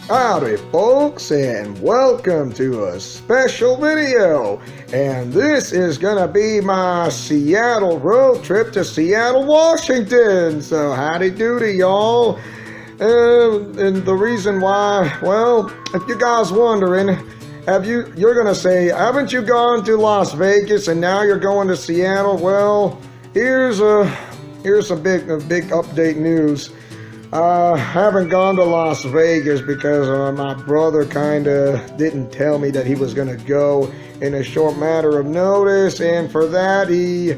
Howdy folks, and welcome to a special video. And this is gonna be my Seattle road trip to Seattle, Washington. So howdy doody y'all. And the reason why, well, if you guys wondering, you're gonna say, haven't you gone to Las Vegas and now you're going to Seattle? Well, here's a big update news. I haven't gone to Las Vegas because my brother kind of didn't tell me that he was going to go in a short matter of notice, and for that he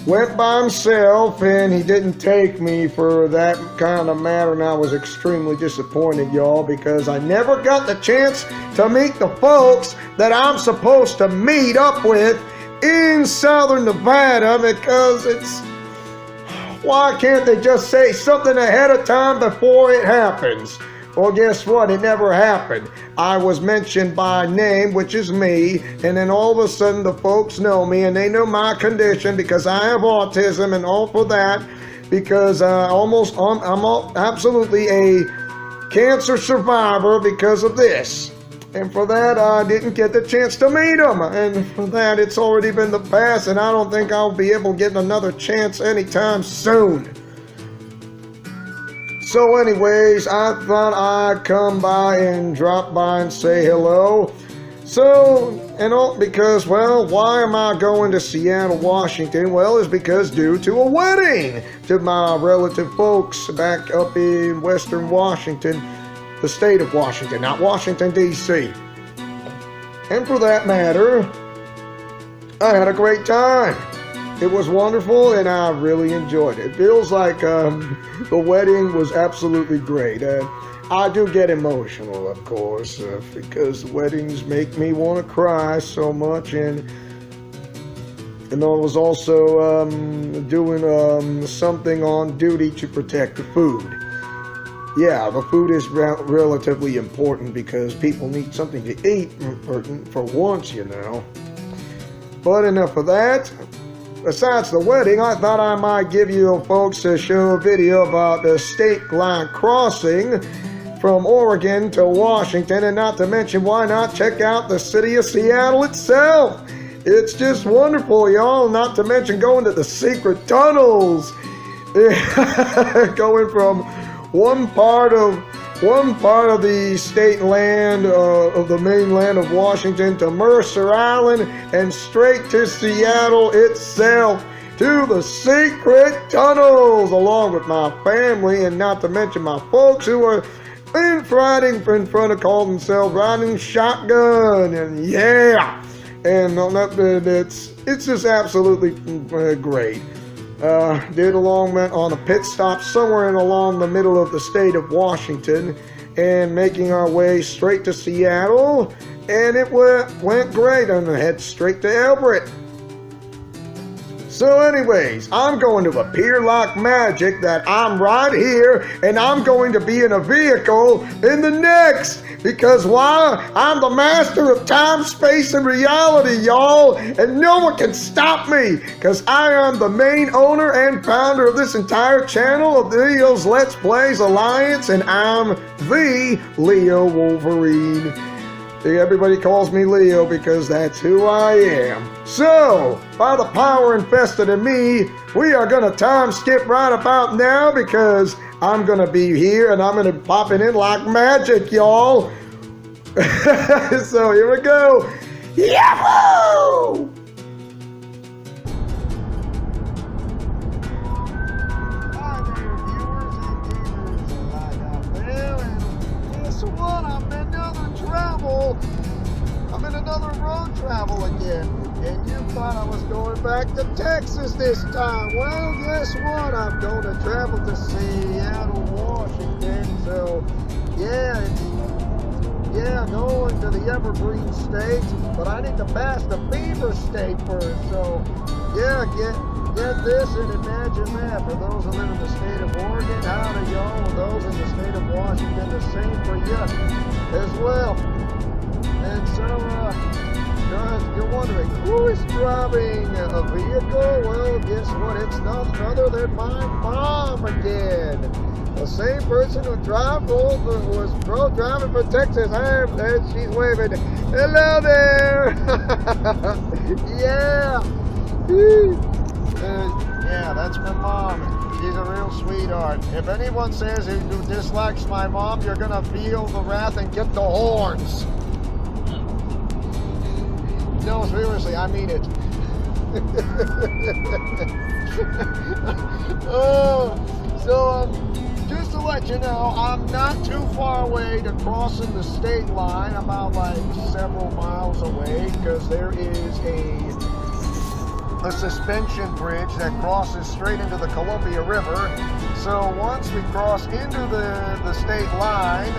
went by himself and he didn't take me for that kind of matter, and I was extremely disappointed, y'all, because I never got the chance to meet the folks that I'm supposed to meet up with in Southern Nevada, because why can't they just say something ahead of time before it happens? Well, guess what? It never happened. I was mentioned by name, which is me, and then all of a sudden the folks know me and they know my condition because I have autism, and all for that because I'm absolutely a cancer survivor because of this. And for that, I didn't get the chance to meet him. And for that, it's already been the past, and I don't think I'll be able to get another chance anytime soon. So anyways, I thought I'd come by and drop by and say hello. Because, well, why am I going to Seattle, Washington? Well, it's because due to a wedding to my relative folks back up in Western Washington. The state of Washington, not Washington, D.C. And for that matter, I had a great time. It was wonderful, and I really enjoyed it. It feels like the wedding was absolutely great. I do get emotional, of course, because weddings make me want to cry so much, and I was also doing something on duty to protect the food. Yeah, the food is relatively important because people need something to eat for once, you know. But enough of that. Besides the wedding, I thought I might give you folks a video about the state line crossing from Oregon to Washington, and not to mention, why not check out the city of Seattle itself? It's just wonderful, y'all, not to mention going to the secret tunnels. Going from one part of the state land of the mainland of Washington to Mercer Island and straight to Seattle itself to the secret tunnels, along with my family, and not to mention my folks who are riding in front of, call themselves riding shotgun, and yeah, and it's just absolutely great. Did on a pit stop somewhere along the middle of the state of Washington, and making our way straight to Seattle, and it went great, and I head straight to Everett. So anyways, I'm going to appear like magic that I'm right here, and I'm going to be in a vehicle in the next. Because why? I'm the master of time, space, and reality, y'all. And no one can stop me. Because I am the main owner and founder of this entire channel of Leo's Let's Plays Alliance. And I'm the Leo Wolverine. Everybody calls me Leo because that's who I am. So, by the power invested in me, we are going to time skip right about now because I'm going to be here and I'm going to be popping in like magic, y'all. So, here we go. Yahoo! Hi there, viewers and gamers right out there. And guess what? I'm in another road travel again, and you thought I was going back to Texas this time. Well, guess what? I'm going to travel to Seattle, Washington. So, going to the Evergreen State, but I need to pass the Beaver State first. So, get this and imagine that. For those who live in the state of Oregon, howdy y'all. Those in the state of Washington, the same for you as well. And so, you're wondering, who is driving a vehicle? Well, guess what? It's none other than my mom again. the same person who was driving for Texas. Hey, there she's waving. Hello there. Yeah. Yeah, that's my mom. She's a real sweetheart. If anyone says who dislikes my mom, you're gonna feel the wrath and get the horns. No, seriously, I mean it. Just to let you know, I'm not too far away to crossing the state line. I'm about like several miles away because there is a suspension bridge that crosses straight into the Columbia River. So once we cross into the state line,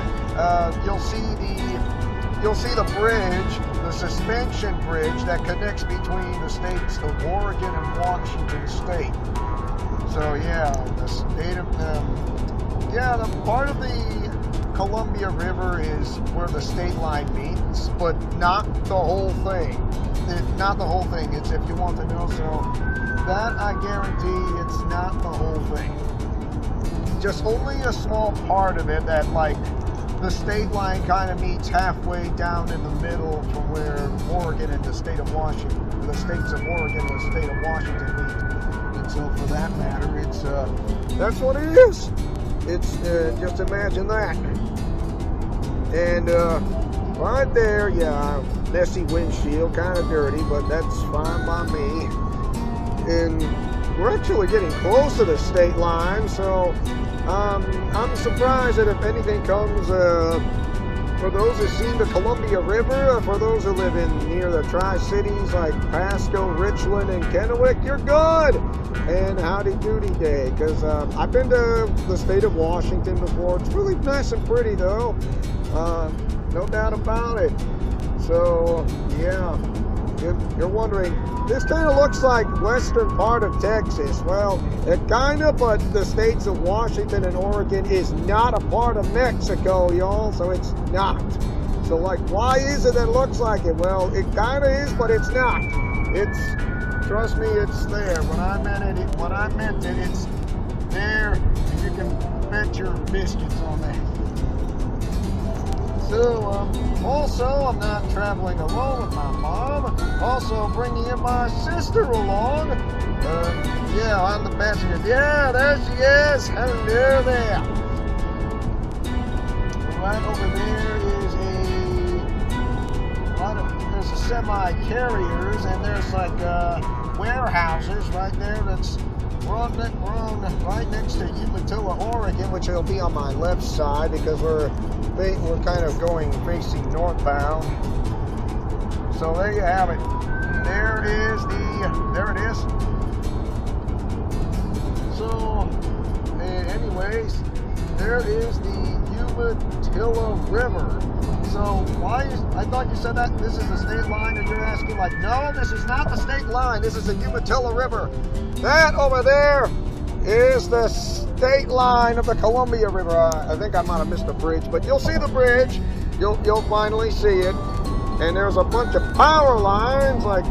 you'll see the bridge, the suspension bridge that connects between the states of Oregon and Washington State. So yeah, the state of the part of the Columbia River is where the state line meets, but not the whole thing. Not the whole thing. It's, if you want to know, so that I guarantee it's not the whole thing. Just only a small part of it that, like, the state line kind of meets halfway down in the middle from where Oregon and the state of Washington, the states of Oregon and the state of Washington meet. And so for that matter, it's that's what it is. It's just imagine that. And right there, yeah, messy windshield, kind of dirty, but that's fine by me. And we're actually getting close to the state line, so I'm surprised that if anything comes, for those who see the Columbia River, for those who live in near the Tri-Cities like Pasco, Richland, and Kennewick, you're good. And howdy doody day, because I've been to the state of Washington before. It's really nice and pretty, though. No doubt about it. So, yeah, you're wondering, this kind of looks like western part of Texas. Well, it kind of, but the states of Washington and Oregon is not a part of Mexico, y'all, so it's not. So, like, why is it that it looks like it? Well, it kind of is, but it's not. It's, trust me, it's there. When I meant it, it's there, and you can bet your biscuits on that. So, also, I'm not traveling alone with my mom. Also, bringing in my sister along. Yeah, I'm the passenger. Yeah, there she is. Hello there. Right over there is there's a semi-carriers, and there's like warehouses right there. We're on right next to Umatilla, Oregon, which will be on my left side because we're kind of facing northbound. So there you have it. There it is. So, anyways, there is the Umatilla River. So I thought you said that this is the state line, and you're asking like, no, this is not the state line. This is the Umatilla River. That over there is the state line of the Columbia River. I think I might have missed the bridge, but you'll see the bridge. You'll finally see it. And there's a bunch of power lines, like,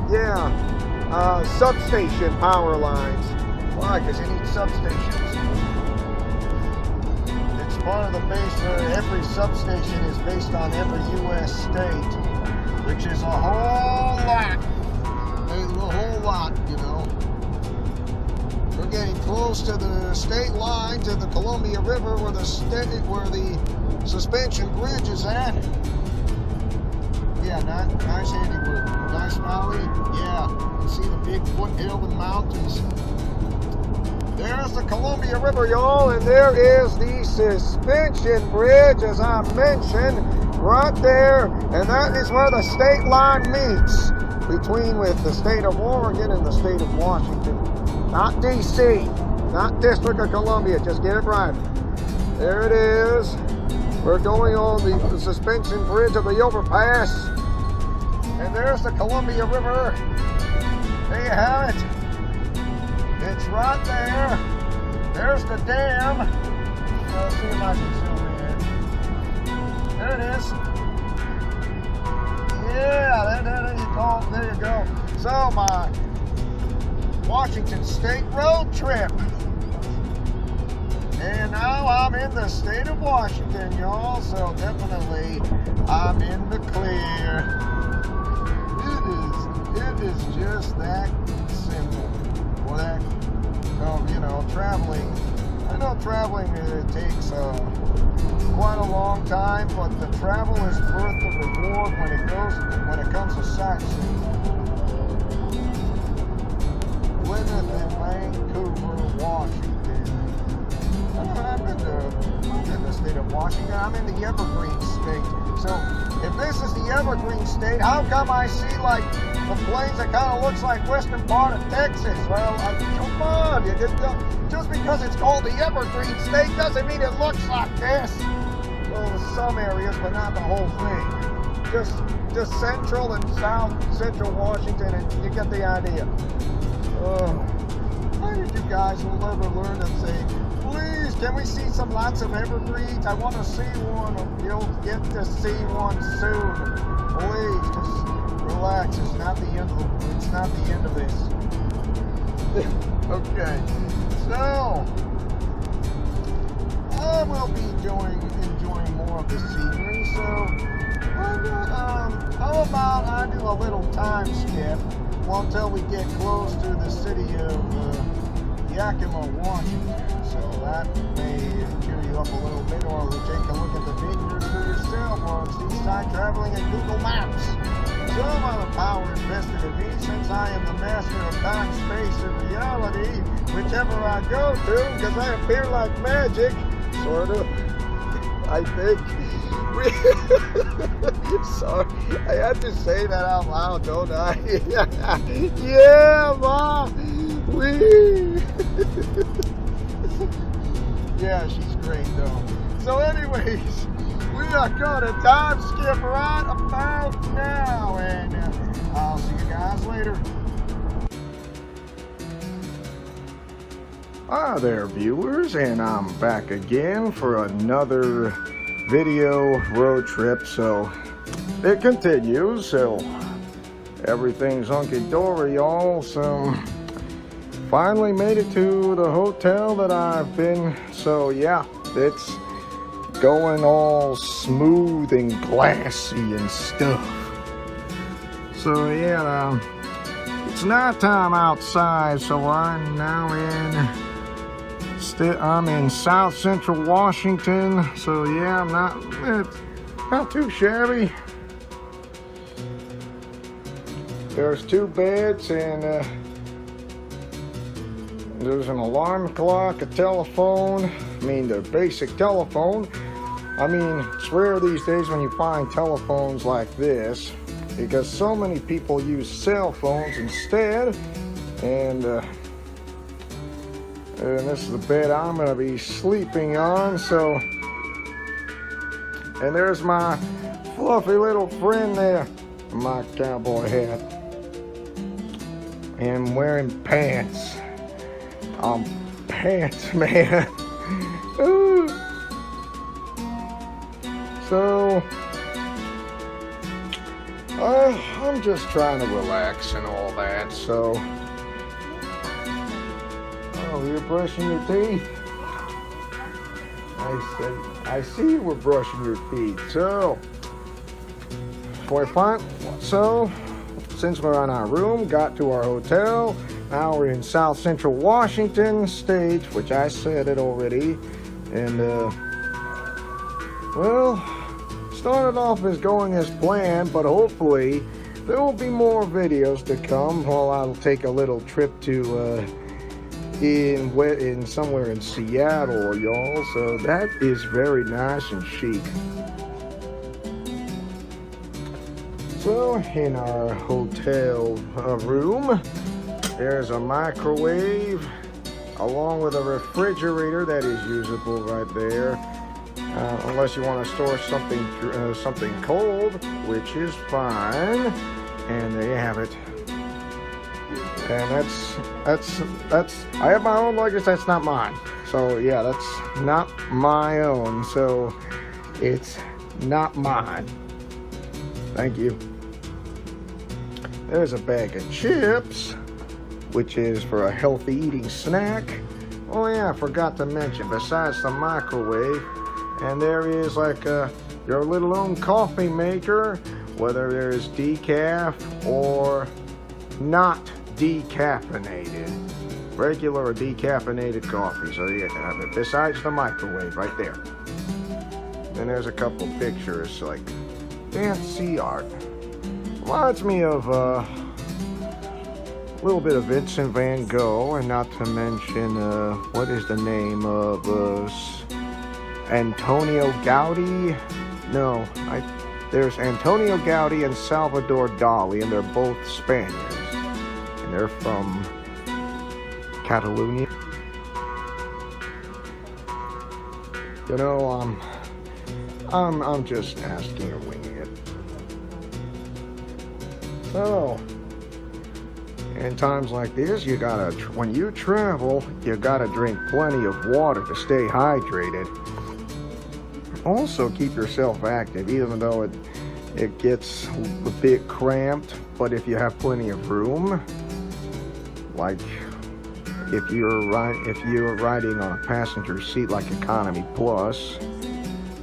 substation power lines. Why? Because you need substations. It's part of the base where every substation is based on every U.S. state, which is a whole lot. There's a whole lot, you know. We're getting close to the state line, to the Columbia River, where the suspension bridge is at. Yeah, nice handiwork. Nice, Molly. Yeah, you see the big foothill and mountains. There's the Columbia River, y'all, and there is the suspension bridge, as I mentioned, right there. And that is where the state line meets with the state of Oregon and the state of Washington. Not D.C., not District of Columbia, just get it right. There it is. We're going on the suspension bridge of the overpass. And there's the Columbia River. There you have it. It's right there. There's the dam. Let's see if I can zoom in. There it is. Yeah, there you go. So my Washington State road trip And now I'm in the state of Washington, y'all, so definitely I'm in the clear. It is just that simple. Or that, you know, traveling. I know traveling takes quite a long time, but the travel is worth the reward when it comes to sightseeing. Plymouth and Vancouver, Washington. I'm in the state of Washington. I'm in the Evergreen State. So if this is the Evergreen State, how come I see like the plains that kind of looks like western part of Texas? Well, come on, just because it's called the Evergreen State doesn't mean it looks like this. Well, some areas, but not the whole thing. Just central and south central Washington, and you get the idea. Why did you guys will never learn to say, please, can we see lots of evergreens? I want to see one. You'll get to see one soon. Please, just relax. It's not the end of this. Okay, so I will be enjoying more of the scenery. So how about I do a little time skip until we get close to the city of Yakima, Washington. So that may cheer you up a little bit, or we'll take a look at the figures for yourself on these time traveling in Google Maps. Some of the power invested in me, since I am the master of time, space, and reality, whichever I go to, because I appear like magic, sort of, I think. Sorry, I had to say that out loud, don't I? Yeah, Ma! Wee! Yeah, she's great, though. So anyways, we are going to time skip right about now, and I'll see you guys later. Hi there, viewers, and I'm back again for another video road trip. So it continues, so everything's hunky-dory, y'all. So finally made it to the hotel that I've been. So yeah, it's going all smooth and glassy and stuff. So yeah, it's nighttime outside, so I'm now I'm in South Central Washington. So yeah, it's not too shabby. There's 2 beds, and there's an alarm clock, a telephone. I mean, the basic telephone. I mean, it's rare these days when you find telephones like this, because so many people use cell phones instead. And this is the bed I'm gonna be sleeping on. So, and there's my fluffy little friend there, my cowboy hat, and wearing pants. Pants, man. Ooh. So, I'm just trying to relax and all that. So, oh, you're brushing your teeth. I see you were brushing your teeth. So, since we're in our room, got to our hotel. Now we're in South Central Washington State, which I said it already. And, well, started off as going as planned, but hopefully there will be more videos to come while I'll take a little trip to, in somewhere in Seattle, y'all. So that is very nice and chic. So in our hotel room, there's a microwave along with a refrigerator that is usable right there, unless you want to store something cold, which is fine. And there you have it. And that's I have my own luggage. That's not mine. So yeah, that's not my own. So it's not mine. Thank you. There's a bag of chips, which is for a healthy eating snack, Oh yeah, I forgot to mention, besides the microwave, and there is like your little own coffee maker, whether there's decaf or not decaffeinated. Regular or decaffeinated coffee. So yeah, besides the microwave right there. Then there's a couple pictures, like fancy art. Reminds me of a little bit of Vincent van Gogh, and not to mention, what is the name of Antonio Gaudi? No, there's Antonio Gaudi and Salvador Dali, and they're both Spaniards. And they're from Catalonia. You know, I'm just asking or winging it. So, in times like this, when you travel, you gotta drink plenty of water to stay hydrated. Also, keep yourself active, even though it gets a bit cramped. But if you have plenty of room, like if you're riding on a passenger seat like Economy Plus,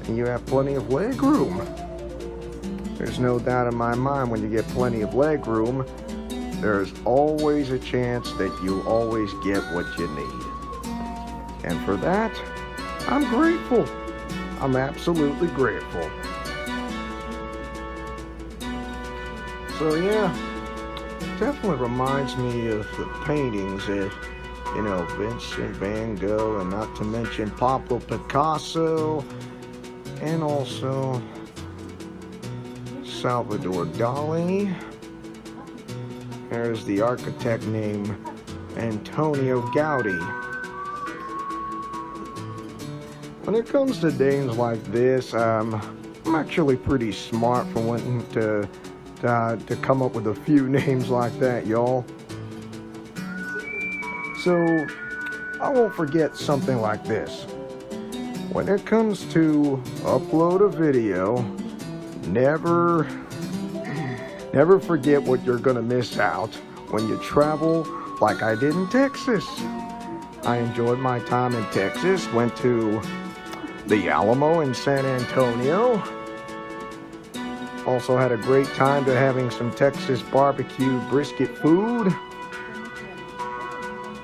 and you have plenty of leg room, there's no doubt in my mind when you get plenty of leg room, there's always a chance that you'll always get what you need. And for that, I'm grateful. I'm absolutely grateful. So yeah, definitely reminds me of the paintings that, Vincent van Gogh, and not to mention Pablo Picasso, and also Salvador Dali. There's the architect named Antonio Gaudi. When it comes to names like this, I'm actually pretty smart for wanting to come up with a few names like that, y'all. So, I won't forget something like this. When it comes to upload a video, never forget what you're gonna miss out when you travel like I did in Texas. I enjoyed my time in Texas, went to the Alamo in San Antonio. Also had a great time to having some Texas barbecue brisket food.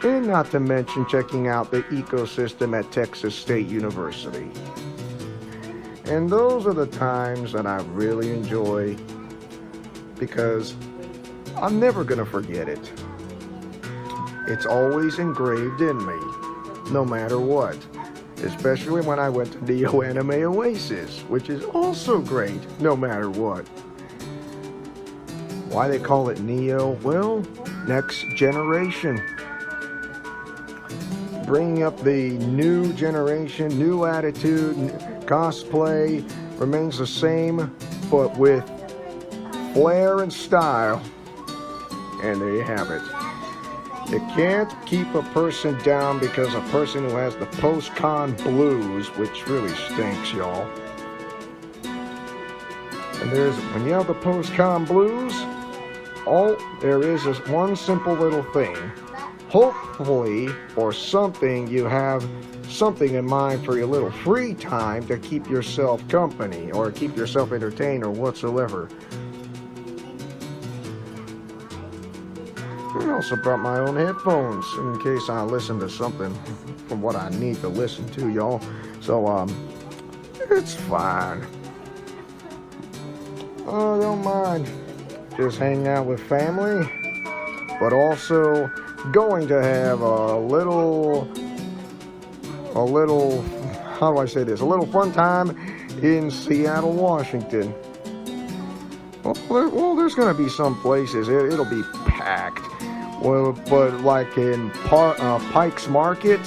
And not to mention checking out the ecosystem at Texas State University. And those are the times that I really enjoy, because I'm never gonna forget it. It's always engraved in me, no matter what. Especially when I went to Neo Anime Oasis, which is also great, no matter what. Why they call it Neo? Well, next generation. Bringing up the new generation, new attitude, cosplay remains the same, but with flair and style. And there you have it. You can't keep a person down because a person who has the post-con blues, which really stinks, y'all. And when you have the post-con blues, all there is one simple little thing. Hopefully, or something, you have something in mind for your little free time to keep yourself company or keep yourself entertained or whatsoever. I also brought my own headphones in case I listen to something from what I need to listen to, y'all. So, it's fine. Oh, don't mind. Just hanging out with family, but also going to have a little, how do I say this? A little fun time in Seattle, Washington. Well, there's going to be some places, it'll be packed. Well, but like in Pike's Market,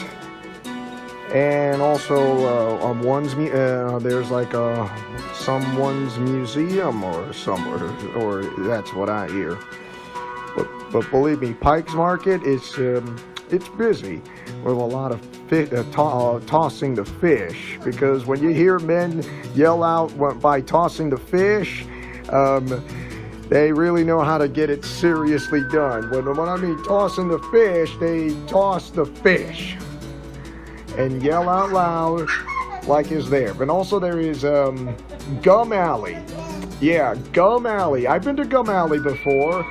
and also there's like someone's museum or somewhere, or that's what I hear. But believe me, Pike's Market it's busy with a lot of tossing the fish, because when you hear men yell out by tossing the fish, they really know how to get it seriously done. When I mean tossing the fish, they toss the fish. and yell out loud like is there. But also there is Gum Alley. Yeah, Gum Alley. I've been to Gum Alley before.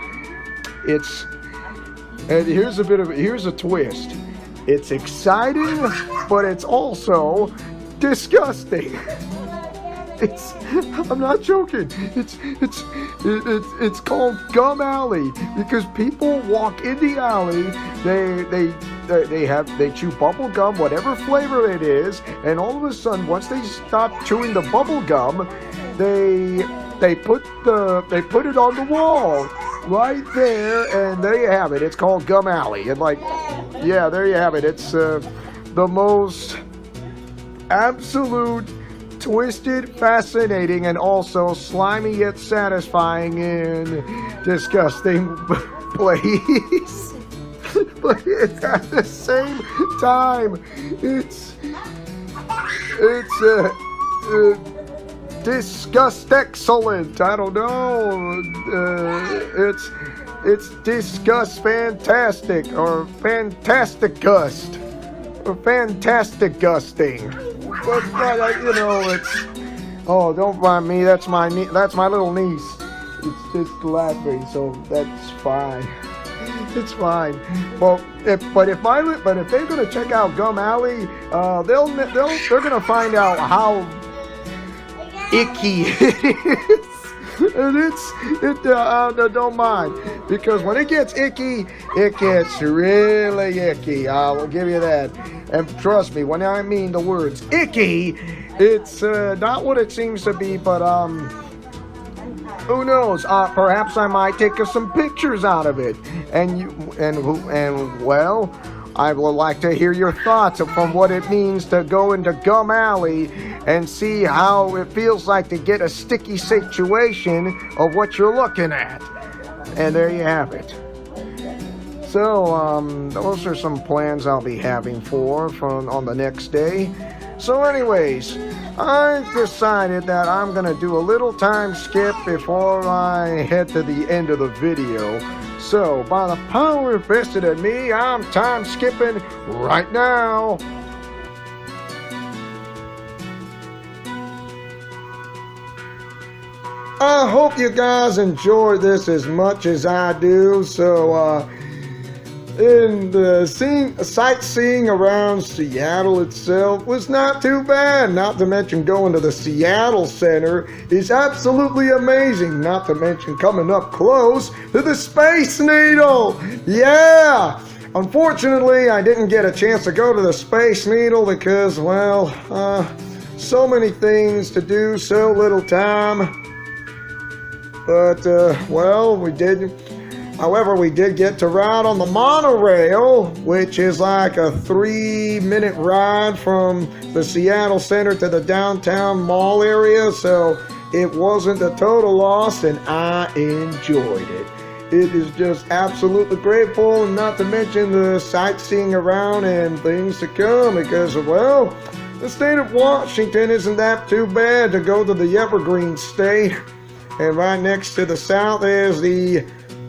And here's a twist. It's exciting, but it's also disgusting. I'm not joking. It's called Gum Alley because people walk in the alley. They chew bubble gum, whatever flavor it is, and all of a sudden, once they stop chewing the bubble gum, they put it on the wall right there, and there you have it. It's called Gum Alley, and yeah, there you have it. It's the most absolute, twisted, fascinating, and also slimy yet satisfying and disgusting place. But it's at the same time, it's disgust excellent. I don't know. It's disgust fantastic or fantastic gust or fantastic gusting. But it's. Oh, don't mind me. That's my little niece. It's just laughing, so that's fine. It's fine. Well, if they're gonna check out Gum Alley, they're gonna find out how icky it is. And don't mind, because when it gets icky, it gets really icky. I will give you that. And trust me, when I mean the words icky, it's not what it seems to be, but who knows? Perhaps I might take some pictures out of it, and well, I would like to hear your thoughts from what it means to go into Gum Alley and see how it feels like to get a sticky situation of what you're looking at. And there you have it. So, those are some plans I'll be having on the next day. So anyways, I've decided that I'm going to do a little time skip before I head to the end of the video. So, by the power vested in me, I'm time skipping right now. I hope you guys enjoy this as much as I do. So, sightseeing around Seattle itself was not too bad. Not to mention going to the Seattle Center is absolutely amazing. Not to mention coming up close to the Space Needle. Yeah! Unfortunately, I didn't get a chance to go to the Space Needle because, well, so many things to do, so little time. But, well, we did. However, we did get to ride on the monorail, which is like a 3-minute ride from the Seattle Center to the downtown mall area, so it wasn't a total loss, and I enjoyed it. It is just absolutely grateful, and not to mention the sightseeing around and things to come, because, well, the state of Washington isn't that too bad to go to the Evergreen State, and right next to the south is the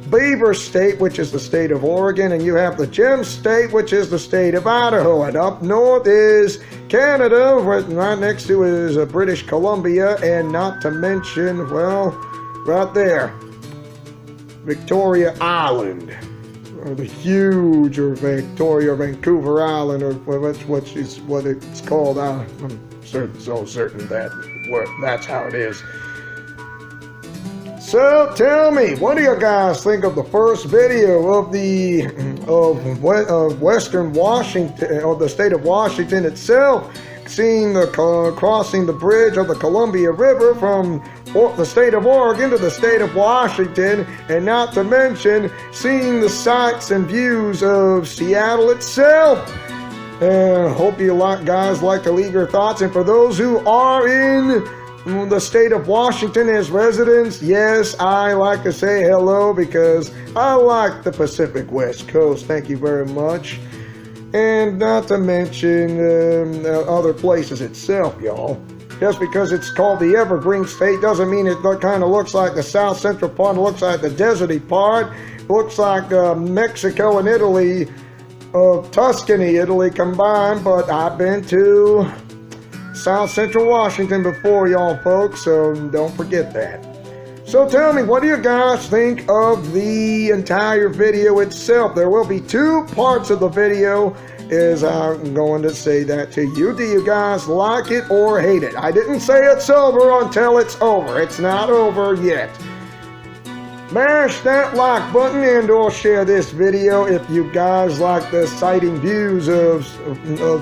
Beaver State, which is the state of Oregon, and you have the Gem State, which is the state of Idaho, and up north is Canada, right next to is British Columbia, and not to mention, well, right there, Victoria Island, or the huge, or Victoria, or Vancouver Island, or what it's called. I'm certain that that's how it is. So tell me, what do you guys think of the first video of Western Washington, or the state of Washington itself, seeing crossing the bridge of the Columbia River from the state of Oregon to the state of Washington, and not to mention seeing the sights and views of Seattle itself? Hope you guys like to leave your thoughts, and for those who are in the state of Washington as residents, yes, I like to say hello because I like the Pacific West Coast. Thank you very much. And not to mention other places itself, y'all. Just because it's called the Evergreen State doesn't mean it kind of looks like the south central part. It looks like the deserty part. It looks like Mexico and Italy of Tuscany, Italy combined, but I've been to South Central Washington before, y'all folks, so don't forget that. So tell me, what do you guys think of the entire video itself? There will be 2 parts of the video, as I'm going to say that to you. Do you guys like it or hate it? I didn't say it's over until it's over. It's not over yet. Mash that like button and or share this video if you guys like the sighting views of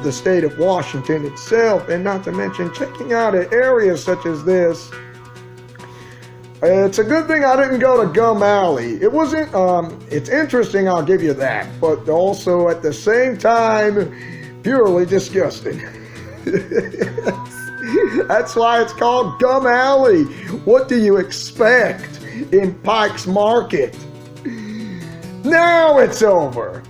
the state of Washington itself, and not to mention checking out areas such as this. It's a good thing I didn't go to Gum Alley. It wasn't, it's interesting, I'll give you that, but also at the same time, purely disgusting. That's why it's called Gum Alley. What do you expect in Pike's Market? Now it's over.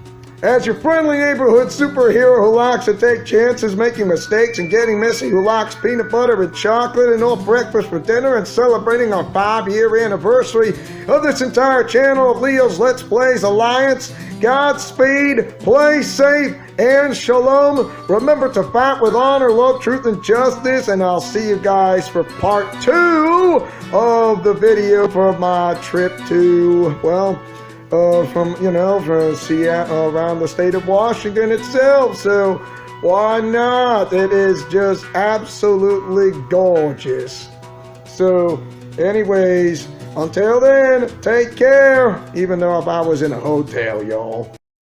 As your friendly neighborhood superhero who likes to take chances, making mistakes, and getting messy, who likes peanut butter and chocolate and all breakfast for dinner, and celebrating our 5-year anniversary of this entire channel of Leo's Let's Plays Alliance, Godspeed, play safe, and shalom. Remember to fight with honor, love, truth, and justice, and I'll see you guys for part 2 of the video for my trip to, well, from Seattle, around the state of Washington itself. So why not? It is just absolutely gorgeous. So anyways, until then, take care, even though if I was in a hotel, y'all.